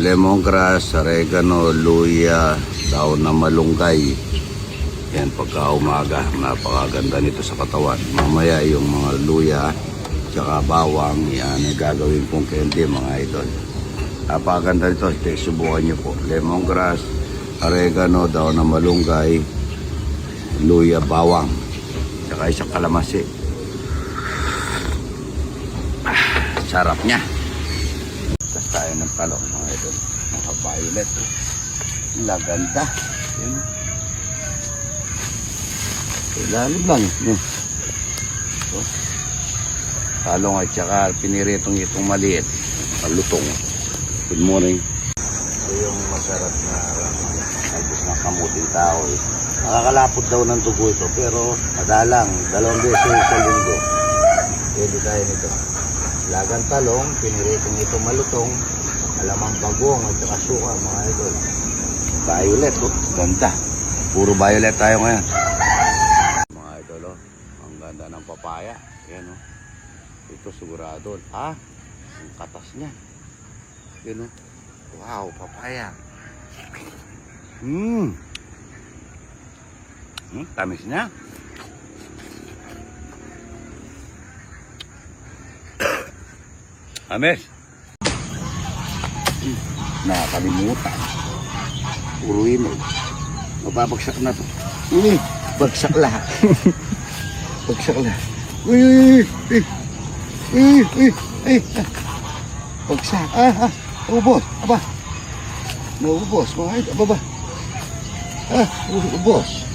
lemongrass, oregano, luya, daon na malunggay. Yan, pagka umaga, napakaganda nito sa katawan. Mamaya yung mga luya, tsaka bawang, yan ay gagawin kong candy mga idol. Napakaganda nito, subukan nyo po. Lemongrass, oregano, daon na malunggay, luya, bawang, tsaka isang kalamansi. Sarap niya. Tas tayo ng talong mga idol. Naka-violet. Laganda. Yan. Ilalim lang. So, talong at saka piniritong itong maliit. Malutong. Good morning. Ito yung masarap na albos ng kamuting tao. Nakakalapot daw ng dugo ito. Pero madalang. 2 beses sa linggo. Pwede tayo nito. Lagang talong, piniritong ito malutong, alamang bagong at saka suka mga idol. Violet, oh, ganda. Puro violet tayo ngayon. Mga idol, oh, ang ganda ng papaya. Yan, oh. Ito sigurado. Ah, ang katas niya. Yan, oh. Wow, papaya. Tamis niya. Ames. Nakakalimutan. Uruin mo. Mababagsak na to. Bagsak lahat. Bagsak lahat. Bagsak. Ubos. Aba. Naubos. Mga ito. Aba. Ubos.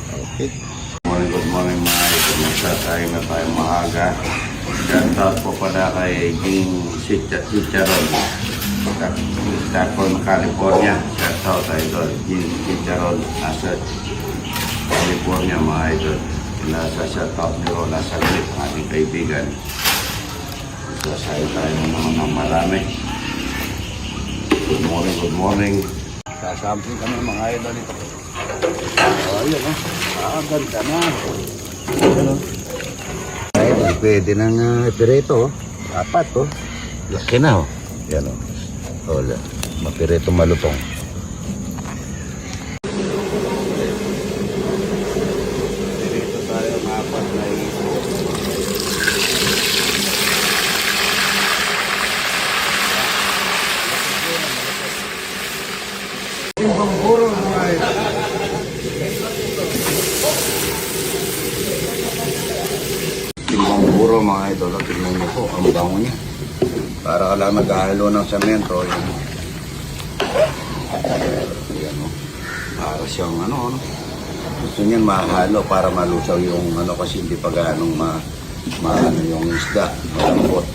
Okay. Good morning mga ito. Nagsasay na tayo maaga. Shoutout po pala kay Ging Chicharon, Stockton, California. Shoutout idol, Ging Chicharon, nasa California mga idol. Nasa shoutout ni Rola Saglit, ating kaibigan. Sasayo tayo naman ng marami. Good morning, good morning. Sasamping kami mga idol ito. Ayun ganda na. Ayun ay, pwede nang pireto, apat, oh. Laki na, oh. Yan, oh. Wala. Mapireto malutong. Pireto tayo, apat na ito. Timbang buro, mga ito. Puro mga idol, tignan nyo po, ang bango niya. Para ka lang naghahalo ng semento. Yan. Yan, o. Para siyang ano. Gusto niyan mahalo para malusaw yung ano kasi hindi pa ganong yung isda. Malambot.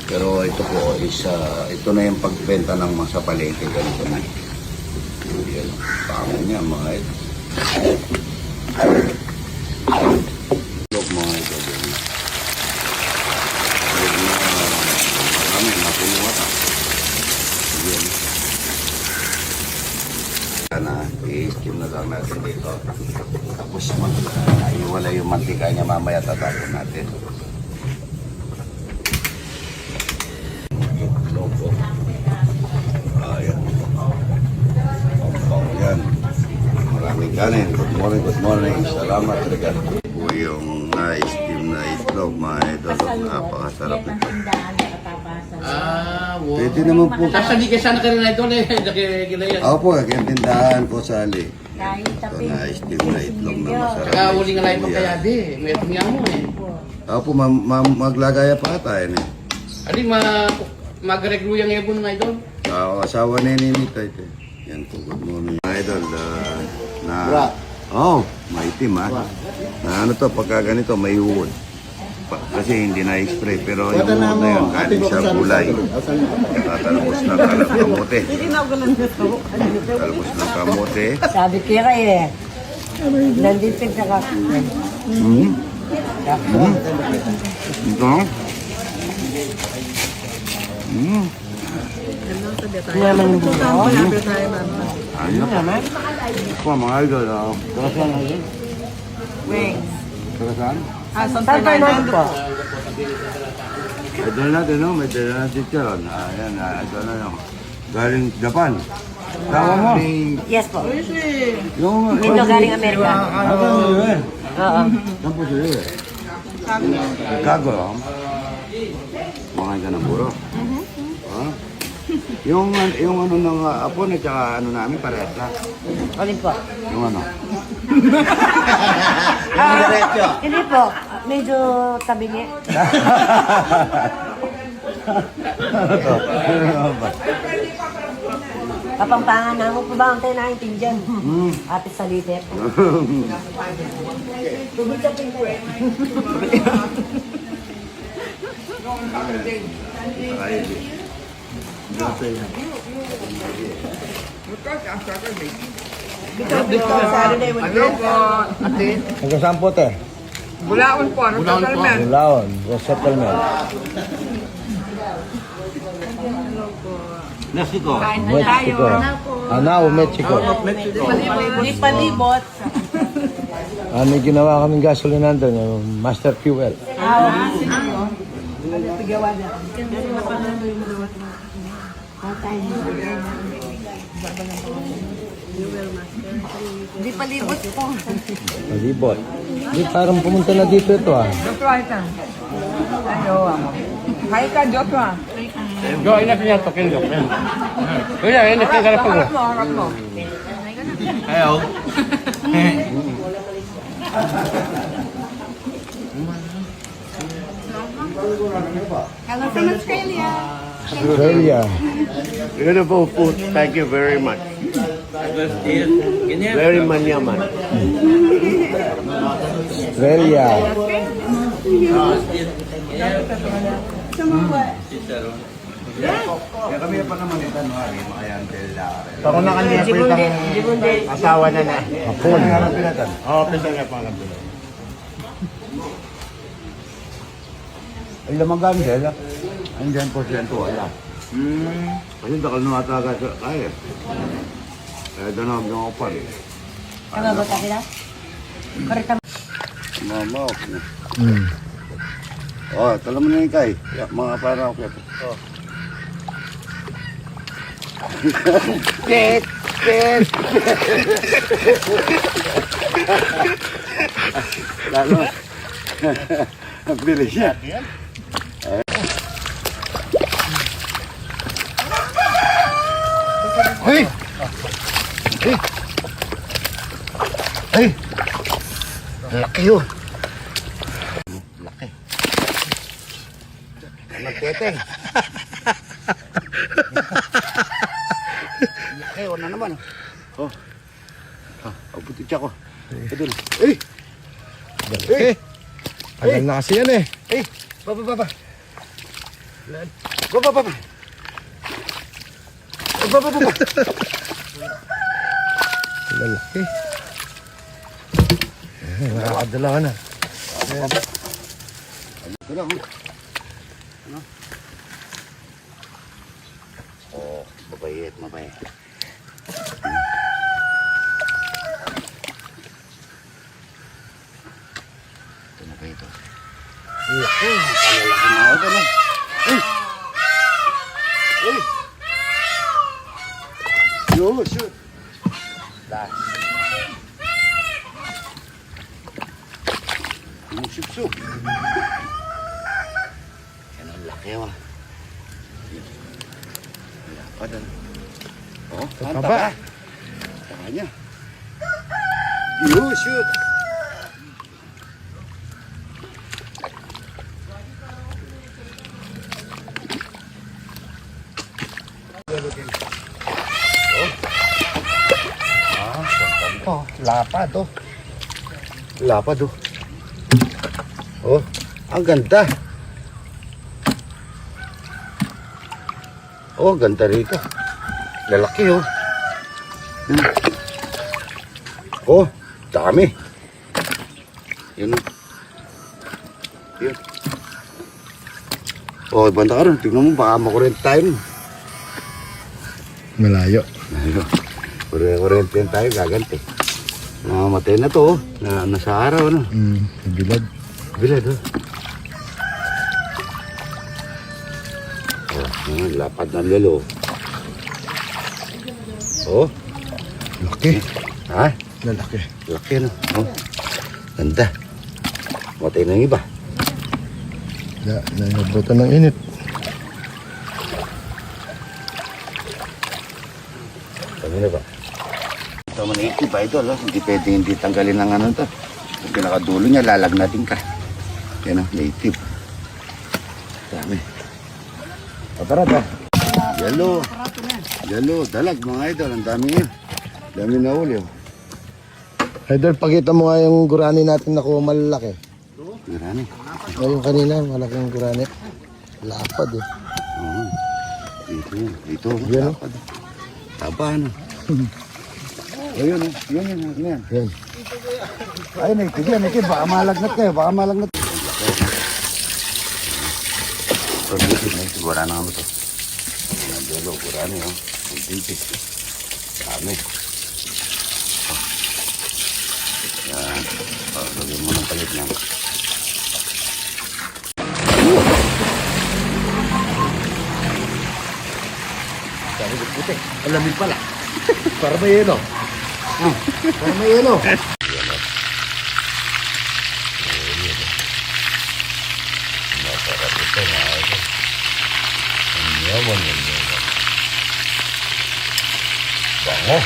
Pero ito po is, ito na yung pagbenta ng mga sa palengke. Ganito na. Yan, bango niya mga idol. Mga idol. Na i-steam na lang natin dito. Tapos iwala yung mantika niya, mamaya tatapon natin. Logo. Ayan. Yan. Maraming kanin. Good morning. Salamat rin. Po yung na-steam na itlog, mga idol. Napakasarap ito. Pwede naman po. Sasali ka sana ka rin na ito. Ako po, yung tindahan ko sali. Ito na-steam na itlog na masarap. Saka uli nga lang kaya di. May nga mo eh. Ako po, maglagaya pa tayo eh. Adi, mag-reglo yung ebon nga ito. Asawa na yun ito. Yan po, good morning. Idol, maitim ha. Na ano to, pagka ganito, may wood. Kasi hindi na-spray, pero yung wood na yun, galing sa gulay. Tatalbos ng kamote. Talbos ng kamote. Sabi kira eh. Nandito sa kakita. Ito. Naman mo. Ayun naman. Ito mga idol. Karasan na yun. Wings. Karasan? San Fernando po. Idol natin, no? May dala natin chicharon. Ayan, idol na yun. Galing Japan. Tawa mo? Yes po. Yung... Dito galing Amerika. Oo. Saan po sila eh? Chicago. Makain ka ng puro. Ah? Yung ano ng apon at saka ano namin, parehas na. Alin po? Yung ano? Hindi po. Medyo tabingi. Kapampangan na mo po ba ang tayo naintindihan? Ate sa liter. Tubig sa pinto. Taga saan po, te? Bulaon po, ano Bulaon po. settlement? Bulaon, yung settlement. Mexico. Kain na tayo. Mexico. Anao, Mexico. Di palibot. May ginawa kaming gasolinahan doon, yung Master Fuel. Di palibot po. Malibot. Di parang pumunta na dito ito ah. Joshua ito. Ayo, Hai ka, Joshua. Yo, ini punya token yo. Kuya, ini punya cara po. Harap mo, harap mo. Ayo. Hello from Australia. Australia. Beautiful food. Thank you very much. Very manyaman. Australia. Kaya kami pa naman ito, makayan tela. Ako na kanina po itang asawa na na. Hapon. Ano pinatan? Oo, pinsan niya pa lang. Ay, lamang gani sila. Ang 10% wala. Kasi dakal na mataga sa kaya. Kaya doon ang mga pan. Tama ba tayo na? Koreka. Mama, okay. Oh, tala mo na yung kay. Mga para ako. Oh. Pet! Pet! Lalo. Ang bilis niya. Hey! Hey! Hey! Laki yun. Laki. Magteteng. Laki, wala naman. Oh. Ang puti siya ko. Ito na. Eh! Eh! Tagal na kasi yan eh. Eh! Baba. Baba. Baba. Lalaki. Nakakadala ka na. Ito lang. Ano? Oh, mabait. Ito na ba ito? Palalaki na ito lang. Yo, shoot. Last. Yung sipsip. Yan ang laki wa. Lapad ano. Oh, hanta Taba. ka. Taka niya. Yo, shoot. Oh, lapad oh. Lapad oh. Oh, ang ganda. Oh, ganda rito. Lalaki oh. Oh, dami. Yun oh. Yun. Oh, banda ka rin. Tignan mo, baka makurente tayo. Malayo. Kurente tayo, gaganti. Namamatay na to, nasa araw, ano? Bilad. Bilad, oh. Lapad ng lalo. Oh, Laki. ha? Lalaki. Laki no? Oh, ganda. Matay na yung iba. Nanabutan ng init. Kami na ba? Ito maniiti ba ito? Hindi pwede hindi tanggalin ng ano to. Yung pinakadulo niya, lalagnatin ka. Yan o, native. Dami. O tara ba? Yellow. Yellow, dalag mga idol. Ang dami yan. Dami na uli. Idol, pakita mo nga yung gurani natin na malalaki. Marami. Yung kanina, malaking gurani. Lapad eh. Oo. Dito yan. Dito. Yan, Lapad. Taba ano. Ayun o. Yan. Yan. Ay, native yan. Native. Baka malagnat kayo. Baka malagnat. Ito, native. Wala na kami ito. Ang yellow, gurani o. Ang native. Dami. Yan. Lagyan mo ng palit niyan. Sabi ko puti. Alamig pala. Para may yelo. Para may yelo. Masarap ito na ito. Ang yaman yan. Bango.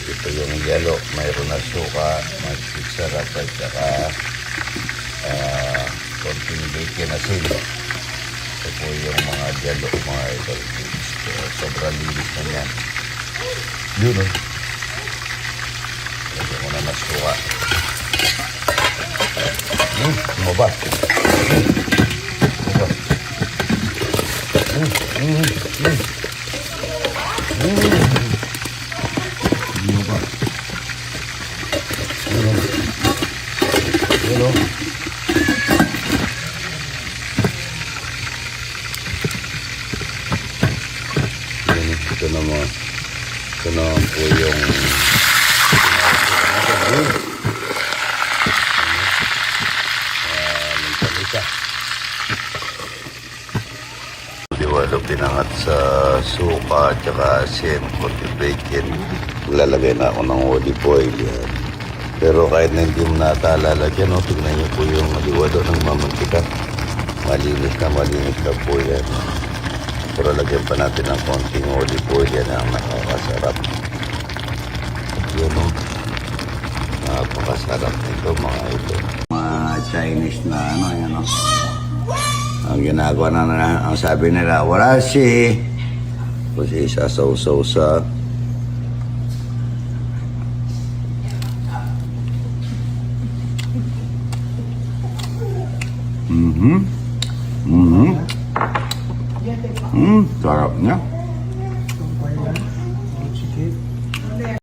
Ito yung yelo, mayroon na suka, may sarap at saka konting bacon na sila. Ito po yung mga yelo, mga idol. Sobrang linis na yan. Yun o. Ito ko na na suka. Lumabas. Hello. Ito naman po yung Diwalo pinangat sa suka at saka asin, konti bacon. Lalagay na ako ng olive oil yan. Pero kahit na hindi mo natalala dyan, tignan niyo po yung liwado ng mamantika. Malinis na po yan. Pero lagyan pa natin ng konting olive oil yan ang nakakasarap. Yun o. Napakasarap nito mga ito. Mga Chinese na ano yan o. Ang ginagawa na ang sabi nila, wala si. Kasi isasaw-saw sa sarap niya.